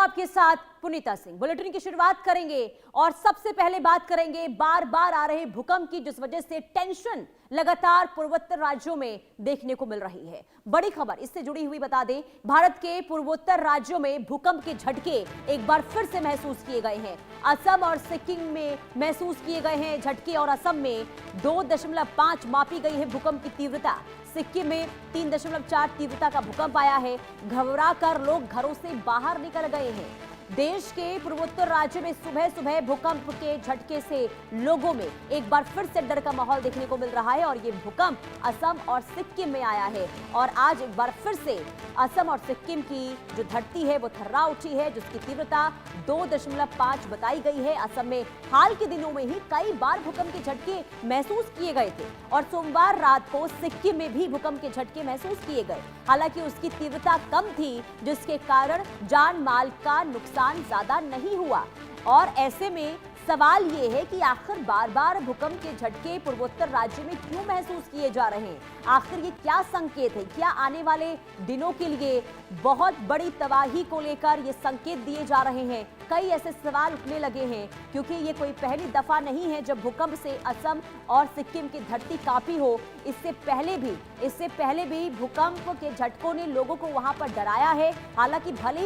आपके साथ पुनीता सिंह। बुलेटिन की शुरुआत करेंगे और सबसे पहले बात करेंगे बार बार आ रहे भूकंप की, जिस वजह से टेंशन लगातार पूर्वोत्तर राज्यों में देखने को मिल रही है। बड़ी खबर इससे जुड़ी हुई बता दें, भारत के पूर्वोत्तर राज्यों में भूकंप के झटके एक बार फिर से महसूस किए गए हैं। असम और सिक्किम में महसूस किए गए हैं झटके और असम में 2.5 मापी गई है भूकंप की तीव्रता। सिक्किम में 3.4 तीव्रता का भूकंप आया है। घबरा कर लोग घरों से बाहर निकल गए हैं। देश के पूर्वोत्तर राज्य में सुबह सुबह भूकंप के झटके से लोगों में एक बार फिर से डर का माहौल देखने को मिल रहा है और ये भूकंप असम और सिक्किम में आया है और आज एक बार फिर से असम और सिक्किम की जो धरती है वो थर्रा उठी है, जिसकी तीव्रता 2.5 बताई गई है। असम में हाल के दिनों में ही कई बार भूकंप के झटके महसूस किए गए थे और सोमवार रात को सिक्किम में भी भूकंप के झटके महसूस किए गए। हालांकि उसकी तीव्रता कम थी, जिसके कारण जान माल का नुकसान ज्यादा नहीं हुआ। और ऐसे में सवाल ये है कि आखिर बार बार भूकंप के झटके पूर्वोत्तर राज्य में क्यों महसूस किए जा रहे हैं? आखिर ये क्या संकेत है? क्या आने वाले दिनों के लिए बहुत बड़ी तबाही को लेकर ये संकेत दिए जा रहे हैं? कई ऐसे सवाल उठने लगे हैं, क्योंकि ये कोई पहली दफा नहीं है जब भूकंप से असम और सिक्किम की धरती कांपी हो। इससे पहले भी भूकंप के झटकों ने लोगों को वहां पर डराया है। हालांकि भले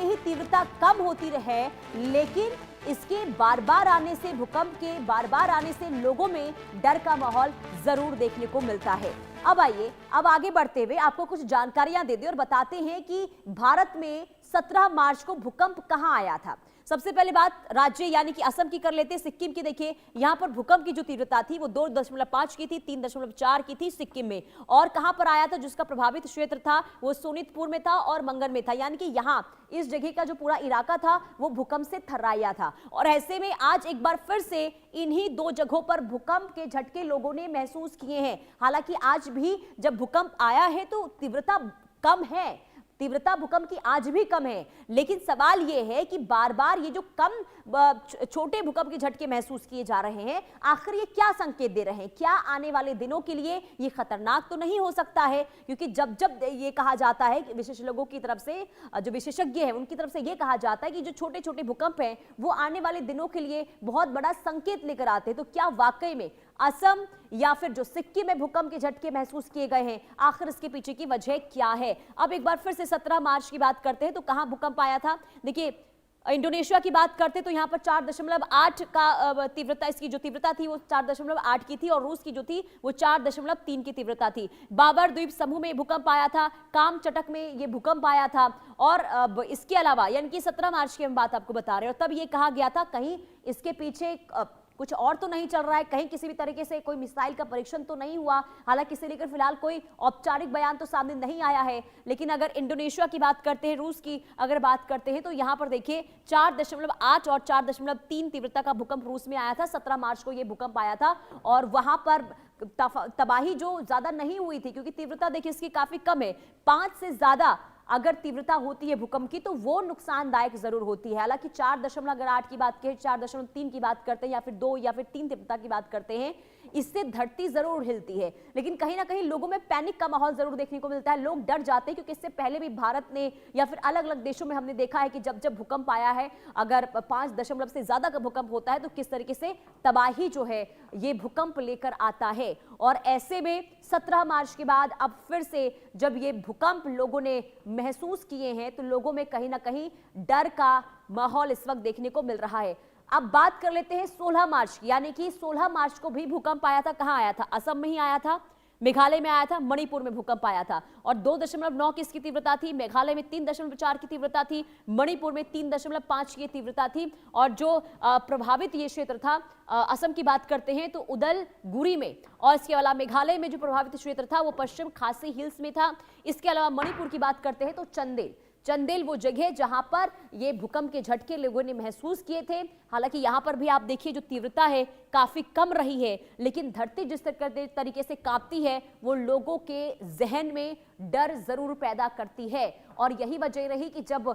ही तीव्रता कम होती रहे, लेकिन इसके बार बार आने से, भूकंप के बार बार आने से लोगों में डर का माहौल जरूर देखने को मिलता है। अब आइए, अब आगे बढ़ते हुए आपको कुछ जानकारियां दे दें और बताते हैं कि भारत में 17 मार्च को भूकंप कहां आया था। सबसे पहले बात राज्य यानी कि असम की कर लेते हैं। सिक्किम की देखिए, यहां पर भूकंप की जो तीव्रता थी वो 2.5 की थी, 3.4 की थी सिक्किम में। और कहां पर आया था? जिसका प्रभावित क्षेत्र था वो सोनितपुर में था और मंगन में था, यानी कि यहां इस जगह का जो पूरा इलाका था वो भूकंप से थर्राया था। और ऐसे में आज एक बार फिर से इन्हीं दो जगहों पर भूकंप के झटके लोगों ने महसूस किए हैं। हालांकि आज भी जब भूकंप आया है तो तीव्रता कम है, तीव्रता भूकंप की आज भी कम है, लेकिन सवाल यह है कि बार बार ये जो कम छोटे भूकंप के झटके महसूस किए जा रहे हैं, आखिर ये क्या संकेत दे रहे हैं? क्या आने वाले दिनों के लिए ये खतरनाक तो नहीं हो सकता है? क्योंकि जब जब ये कहा जाता है कि विशेषज्ञों की तरफ से, जो विशेषज्ञ हैं उनकी तरफ से ये कहा जाता है कि जो छोटे छोटे भूकंप हैं वो आने वाले दिनों के लिए बहुत बड़ा संकेत लेकर आते हैं। तो क्या वाकई में असम या फिर जो सिक्किम में भूकंप के झटके महसूस किए गए हैं, आखिर इसके पीछे की वजह क्या है? अब एक बार फिर से 17 मार्च की बात करते हैं तो कहां भूकंप आया था। देखिए, इंडोनेशिया की बात करते तो यहां पर 4.8 का तीव्रता, इसकी जो तीव्रता थी वो 4.8 की थी और रूस की जो थी वो 4.3 की तीव्रता थी। बाबर द्वीप समूह में भूकंप आया था, कामचटक में ये भूकंप आया था। और इसके अलावा यानी कि 17 मार्च की हम बात आपको बता रहे हैं, और तब ये कहा गया था कहीं इसके पीछे कुछ और तो नहीं चल रहा है, कहीं किसी भी तरीके से कोई मिसाइल का परीक्षण तो नहीं हुआ। हालांकि इसे लेकर फिलहाल कोई औपचारिक बयान तो सामने नहीं आया है। लेकिन अगर इंडोनेशिया की बात करते हैं, रूस की अगर बात करते हैं, तो यहां पर देखिए 4.8 और 4.3 तीव्रता का भूकंप रूस में आया था। 17 मार्च को यह भूकंप आया था और वहां पर तबाही जो ज्यादा नहीं हुई थी, क्योंकि तीव्रता देखिए इसकी काफी कम है। 5 से ज्यादा अगर तीव्रता होती है भूकंप की तो वो नुकसानदायक जरूर होती है। हालांकि 4.8 की बात करें, 4.3 की बात करते हैं या फिर 2 या फिर 3 तीव्रता की बात करते हैं, इससे धरती जरूर हिलती है, लेकिन कहीं ना कहीं लोगों में पैनिक का माहौल जरूर देखने को मिलता है। लोग डर जाते हैं, क्योंकि इससे पहले भी भारत ने या फिर अलग अलग देशों में हमने देखा है कि जब जब भूकंप आया है, अगर 5 से ज्यादा का भूकंप होता है तो किस तरीके से तबाही जो है ये भूकंप लेकर आता है। और ऐसे में 17 मार्च के बाद अब फिर से जब ये भूकंप लोगों ने महसूस किए हैं तो लोगों में कहीं ना कहीं डर का माहौल इस वक्त देखने को मिल रहा है। अब बात कर लेते हैं 16 मार्च की, यानी कि 16 मार्च को भी भूकंप आया था। कहां आया था? असम में ही आया था, मेघालय में आया था, मणिपुर में भूकंप आया था और 2.9 की इसकी तीव्रता थी। मेघालय में 3.4 की तीव्रता थी, मणिपुर में 3.5 की तीव्रता थी। और जो प्रभावित ये क्षेत्र था, असम की बात करते हैं तो उदलगुरी में, और इसके अलावा मेघालय में जो प्रभावित क्षेत्र था वो पश्चिम खासी हिल्स में था। इसके अलावा मणिपुर की बात करते हैं तो चंदेल वो जगह जहां पर ये भूकंप के झटके लोगों ने महसूस किए थे। हालांकि यहां पर भी आप देखिए जो तीव्रता है काफी कम रही है, लेकिन धरती जिस तरीके से कांपती है वो लोगों के जहन में डर जरूर पैदा करती है। और यही वजह रही कि जब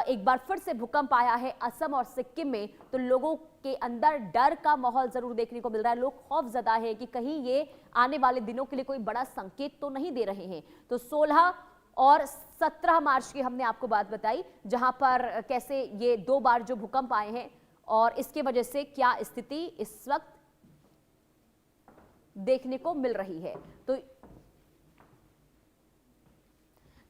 एक बार फिर से भूकंप आया है असम और सिक्किम में, तो लोगों के अंदर डर का माहौल जरूर देखने को मिल रहा है। लोग खौफजदा है कि कहीं ये आने वाले दिनों के लिए कोई बड़ा संकेत तो नहीं दे रहे हैं। तो 16 और 17 मार्च की हमने आपको बात बताई, जहां पर कैसे ये 2 बार जो भूकंप आए हैं और इसके वजह से क्या स्थिति इस वक्त देखने को मिल रही है।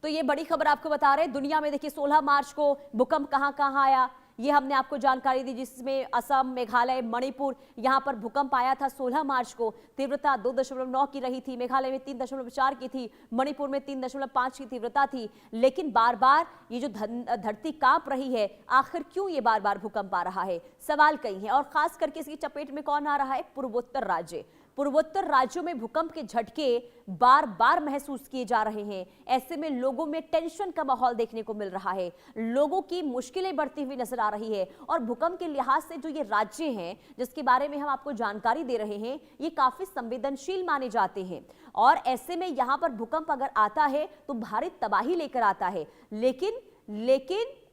तो ये बड़ी खबर आपको बता रहे हैं। दुनिया में देखिए 16 मार्च को भूकंप कहां कहां आया, ये हमने आपको जानकारी दी, जिसमें असम, मेघालय, मणिपुर, यहां पर भूकंप आया था 16 मार्च को। तीव्रता 2.9 की रही थी, मेघालय में 3.4 की थी, मणिपुर में 3.5 की तीव्रता थी। लेकिन बार बार ये जो धरती कांप रही है, आखिर क्यों ये बार बार भूकंप आ रहा है, सवाल कई हैं। और खास करके इसकी चपेट में कौन आ रहा है, पूर्वोत्तर राज्य। पूर्वोत्तर राज्यों में भूकंप के झटके बार बार महसूस किए जा रहे हैं। ऐसे में लोगों में टेंशन का माहौल देखने को मिल रहा है, लोगों की मुश्किलें बढ़ती हुई नजर आ रही है। और भूकंप के लिहाज से जो ये राज्य हैं जिसके बारे में हम आपको जानकारी दे रहे हैं, ये काफी संवेदनशील माने जाते हैं। और ऐसे में यहां पर भूकंप अगर आता है तो भारी तबाही लेकर आता है। लेकिन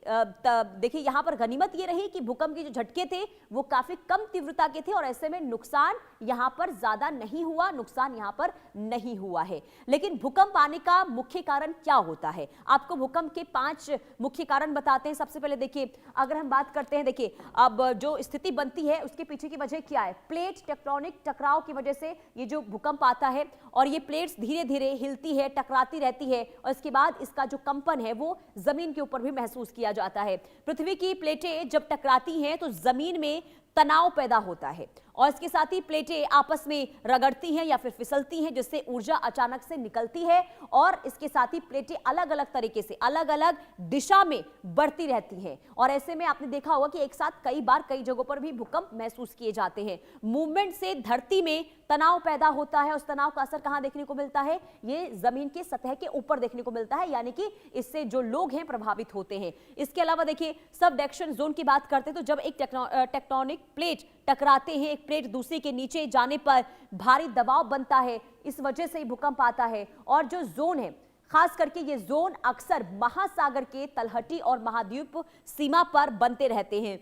देखिए यहां पर गनीमत ये रही कि भूकंप के जो झटके थे वो काफी कम तीव्रता के थे और ऐसे में नुकसान यहां पर ज्यादा नहीं हुआ, नुकसान यहां पर नहीं हुआ है। लेकिन भूकंप आने का मुख्य कारण क्या होता है, आपको भूकंप के 5 मुख्य कारण बताते हैं। सबसे पहले देखिए, अगर हम बात करते हैं, देखिए अब जो स्थिति बनती है उसके पीछे की वजह क्या है, प्लेट टेक्टोनिक टकराव की वजह से ये जो भूकंप आता है और ये प्लेट्स धीरे धीरे हिलती है, टकराती रहती है और इसके बाद इसका जो कंपन है वो जमीन के ऊपर भी महसूस किया जाता है। पृथ्वी की प्लेटें जब टकराती हैं तो जमीन में तनाव पैदा होता है और इसके साथ ही प्लेटें आपस में रगड़ती हैं या फिर फिसलती हैं, जिससे ऊर्जा अचानक से निकलती है और इसके साथ ही प्लेटें अलग अलग तरीके से अलग अलग दिशा में बढ़ती रहती हैं। और ऐसे में आपने देखा होगा कि एक साथ कई बार कई जगहों पर भी भूकंप महसूस किए जाते हैं। मूवमेंट से धरती में तनाव पैदा होता है। उस तनाव का असर कहां देखने को मिलता है, ये जमीन के सतह के ऊपर देखने को मिलता है, यानी कि इससे जो लोग हैं प्रभावित होते हैं। इसके अलावा देखिए सबडक्शन जोन की बात करते हैं तो जब एक टेक्टोनिक प्लेट टकराते हैं, एक प्लेट दूसरे के नीचे जाने पर भारी दबाव बनता है, इस वजह से भूकंप आता है। और जो जोन है, खास करके ये जोन अक्सर महासागर के तलहटी और महाद्वीप सीमा पर बनते रहते हैं,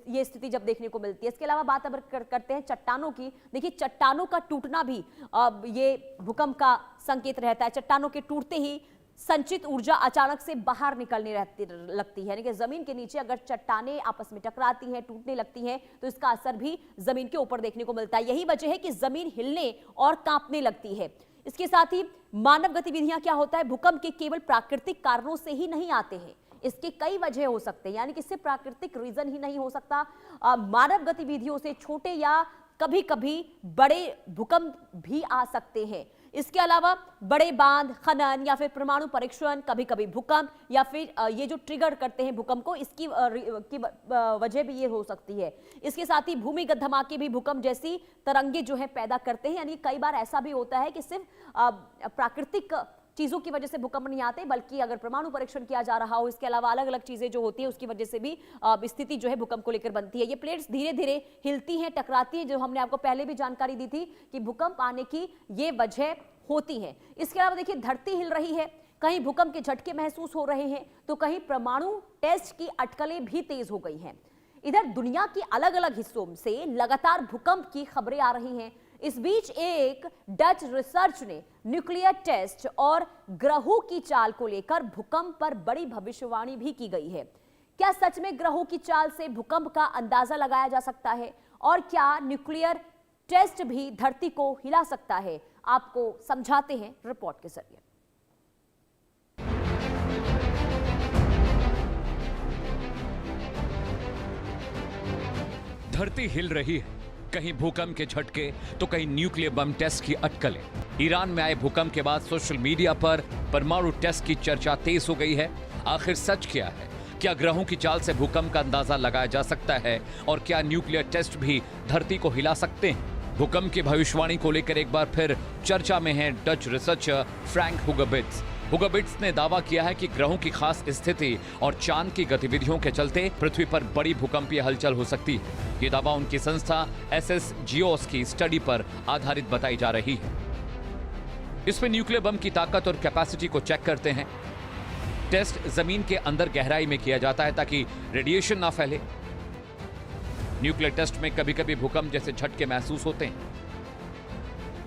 ये स्थिति जब देखने को मिलती है। इसके अलावा बात अब करते हैं चट्टानों की। देखिए चट्टानों का टूटना भी ये भूकंप का संकेत रहता है। चट्टानों के टूटते ही संचित ऊर्जा अचानक से बाहर निकलने लगती है, यानी कि जमीन के नीचे अगर चट्टानें आपस में टकराती हैं, टूटने लगती हैं, तो इसका असर भी जमीन के ऊपर देखने को मिलता है। यही वजह है कि जमीन हिलने और कांपने लगती है। इसके साथ ही मानव गतिविधियां क्या होता है, भूकंप के केवल प्राकृतिक कारणों से ही नहीं आते हैं, इसके कई वजह हो सकते हैं, यानी कि सिर्फ प्राकृतिक रीजन ही नहीं हो सकता, मानव गतिविधियों से छोटे या कभी कभी बड़े भूकंप भी आ सकते हैं। इसके अलावा बड़े बांध, खनन या फिर परमाणु परीक्षण, कभी कभी भूकंप या फिर ये जो ट्रिगर करते हैं भूकंप को, इसकी वजह भी ये हो सकती है। इसके साथ ही भूमिगत धमाके भी भूकंप जैसी तरंगे जो है पैदा करते हैं, यानी कई बार ऐसा भी होता है कि सिर्फ प्राकृतिक चीजों की वजह से भूकंप नहीं आते, बल्कि अगर परमाणु परीक्षण किया जा रहा हो, इसके अलावा अलग अलग चीजें जो होती है उसकी वजह से भी स्थिति जो है भूकंप को लेकर बनती है। ये प्लेट्स धीरे धीरे हिलती हैं, टकराती हैं, जो हमने आपको पहले भी जानकारी दी थी कि भूकंप आने की ये वजह होती है। इसके अलावा देखिए धरती हिल रही है, कहीं भूकंप के झटके महसूस हो रहे हैं तो कहीं परमाणु टेस्ट की अटकलें भी तेज हो गई हैं। इधर दुनिया के अलग अलग हिस्सों से लगातार भूकंप की खबरें आ रही हैं। इस बीच एक डच रिसर्च ने न्यूक्लियर टेस्ट और ग्रहों की चाल को लेकर भूकंप पर बड़ी भविष्यवाणी भी की गई है। क्या सच में ग्रहों की चाल से भूकंप का अंदाजा लगाया जा सकता है और क्या न्यूक्लियर टेस्ट भी धरती को हिला सकता है, आपको समझाते हैं रिपोर्ट के जरिए। धरती हिल रही है, कहीं भूकंप के झटके तो कहीं न्यूक्लियर बम टेस्ट की अटकलें। ईरान में आए भूकंप के बाद सोशल मीडिया पर परमाणु टेस्ट की चर्चा तेज हो गई है। आखिर सच क्या है? क्या ग्रहों की चाल से भूकंप का अंदाजा लगाया जा सकता है और क्या न्यूक्लियर टेस्ट भी धरती को हिला सकते हैं? भूकंप की भविष्यवाणी को लेकर एक बार फिर चर्चा में है डच रिसर्चर फ्रैंक हुगेबिट्स। हुगेबिट्स ने दावा किया है कि ग्रहों की खास स्थिति और चांद की गतिविधियों के चलते पृथ्वी पर बड़ी भूकंपीय हलचल हो सकती है। ये दावा उनकी संस्था SS जियोस की स्टडी पर आधारित बताई जा रही है। इसमें न्यूक्लियर बम की ताकत और कैपेसिटी को चेक करते हैं। टेस्ट जमीन के अंदर गहराई में किया जाता है ताकि रेडिएशन ना फैले। न्यूक्लियर टेस्ट में कभी कभी भूकंप जैसे झटके महसूस होते हैं।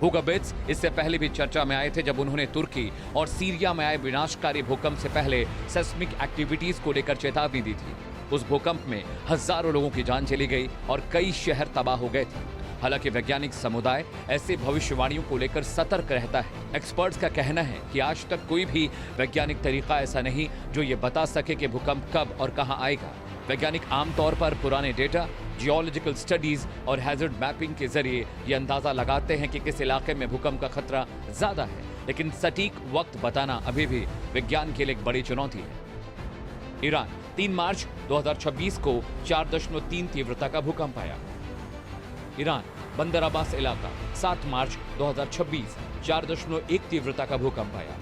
हुगो बेट्स इससे पहले भी चर्चा में आए थे जब उन्होंने तुर्की और सीरिया में आए विनाशकारी भूकंप से पहले सेस्मिक एक्टिविटीज को लेकर चेतावनी दी थी। उस भूकंप में हजारों लोगों की जान चली गई और कई शहर तबाह हो गए थे। हालांकि वैज्ञानिक समुदाय ऐसे भविष्यवाणियों को लेकर सतर्क रहता है। एक्सपर्ट्स का कहना है कि आज तक कोई भी वैज्ञानिक तरीका ऐसा नहीं जो ये बता सके कि भूकंप कब और कहां आएगा। वैज्ञानिक आमतौर पर पुराने डेटा, जियोलॉजिकल स्टडीज और हैजर्ड मैपिंग के जरिए ये अंदाजा लगाते हैं कि किस इलाके में भूकंप का खतरा ज्यादा है, लेकिन सटीक वक्त बताना अभी भी विज्ञान के लिए एक बड़ी चुनौती है। ईरान 3 मार्च 2026 को 4.3 तीव्रता का भूकंप आया। ईरान बंदर अब्बास इलाका 7 मार्च 2026 4.1 तीव्रता का भूकंप आया।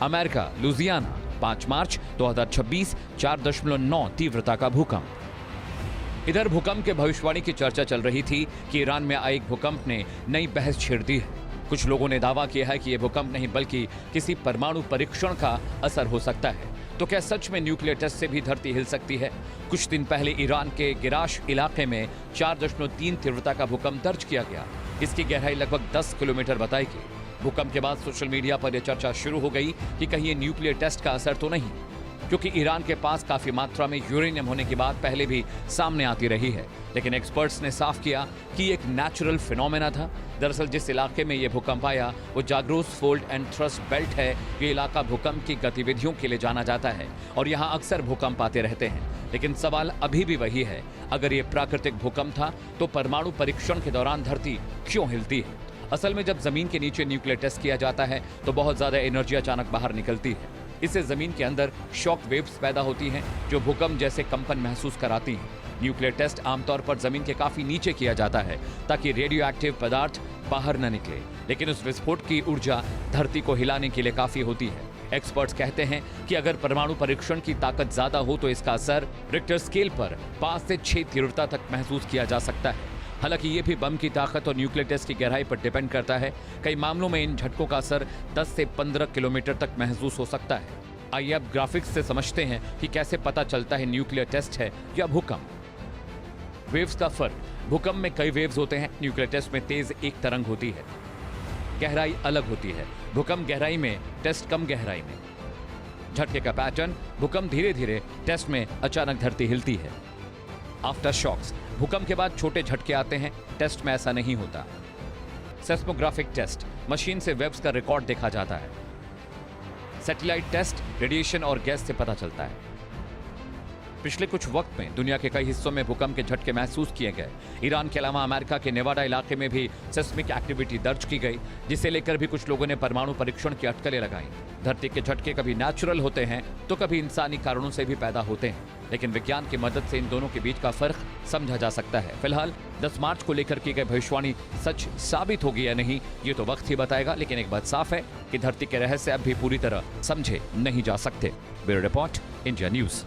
अमेरिका लुजियाना 5 मार्च 2026 4.9 तीव्रता का भूकंप। इधर भूकंप के भविष्यवाणी की चर्चा चल रही थी कि ईरान में आए एक भूकंप ने नई बहस छेड़ दी है। कुछ लोगों ने दावा किया है कि यह भूकंप नहीं बल्कि किसी परमाणु परीक्षण का असर हो सकता है। तो क्या सच में न्यूक्लियर टेस्ट से भी धरती हिल सकती है? कुछ दिन पहले ईरान के गिराश इलाके में 4.3 तीव्रता का भूकंप दर्ज किया गया। इसकी गहराई लगभग 10 किलोमीटर बताई गई। भूकंप के बाद सोशल मीडिया पर यह चर्चा शुरू हो गई कि कहीं ये न्यूक्लियर टेस्ट का असर तो नहीं, क्योंकि ईरान के पास काफी मात्रा में यूरेनियम होने की बात पहले भी सामने आती रही है। लेकिन एक्सपर्ट्स ने साफ किया कि एक नेचुरल फिनोमेना था। दरअसल जिस इलाके में यह भूकंप आया वो Zagros fold and thrust belt है। ये इलाका भूकंप की गतिविधियों के लिए जाना जाता है और यहाँ अक्सर भूकंप आते रहते हैं। लेकिन सवाल अभी भी वही है, अगर ये प्राकृतिक भूकंप था तो परमाणु परीक्षण के दौरान धरती क्यों हिलती है? असल में जब जमीन के नीचे न्यूक्लियर टेस्ट किया जाता है तो बहुत ज्यादा एनर्जी अचानक बाहर निकलती है। इससे जमीन के अंदर शॉक वेव्स पैदा होती हैं जो भूकंप जैसे कंपन महसूस कराती हैं। न्यूक्लियर टेस्ट आमतौर पर जमीन के काफी नीचे किया जाता है ताकि रेडियो एक्टिव पदार्थ बाहर न निकले, लेकिन उस विस्फोट की ऊर्जा धरती को हिलाने के लिए काफी होती है। एक्सपर्ट्स कहते हैं कि अगर परमाणु परीक्षण की ताकत ज्यादा हो तो इसका असर रिक्टर स्केल पर 5 से 6 तीव्रता तक महसूस किया जा सकता है। हालांकि ये भी बम की ताकत और न्यूक्लियर टेस्ट की गहराई पर डिपेंड करता है। कई मामलों में इन झटकों का असर 10 से 15 किलोमीटर तक महसूस हो सकता है। आइए अब ग्राफिक्स से समझते हैं कि कैसे पता चलता है न्यूक्लियर टेस्ट है या भूकंप। वेव्स का फर्क। भूकंप में कई वेव्स होते हैं, न्यूक्लियर टेस्ट में तेज एक तरंग होती है। गहराई अलग होती है, भूकंप गहराई में, टेस्ट कम गहराई में। झटके का पैटर्न, भूकंप धीरे धीरे, टेस्ट में अचानक धरती हिलती है। आफ्टर शॉक्स, भूकंप के बाद छोटे झटके आते हैं, टेस्ट में ऐसा नहीं होता। सेस्मोग्राफिक टेस्ट, मशीन से वेव्स का रिकॉर्ड देखा जाता है। सैटेलाइट टेस्ट, रेडिएशन और गैस से पता चलता है। पिछले कुछ वक्त में दुनिया के कई हिस्सों में भूकंप के झटके महसूस किए गए। ईरान के अलावा अमेरिका के नेवाडा इलाके में भी सेस्मिक एक्टिविटी दर्ज की गई, जिसे लेकर भी कुछ लोगों ने परमाणु परीक्षण की अटकलें लगाई। धरती के झटके कभी नेचुरल होते हैं तो कभी इंसानी कारणों से भी पैदा होते हैं, लेकिन विज्ञान की मदद से इन दोनों के बीच का फर्क समझा जा सकता है। फिलहाल 10 मार्च को लेकर की गई भविष्यवाणी सच साबित होगी या नहीं, ये तो वक्त ही बताएगा। लेकिन एक बात साफ है कि धरती के रहस्य अब भी पूरी तरह समझे नहीं जा सकते। Bureau report, India news.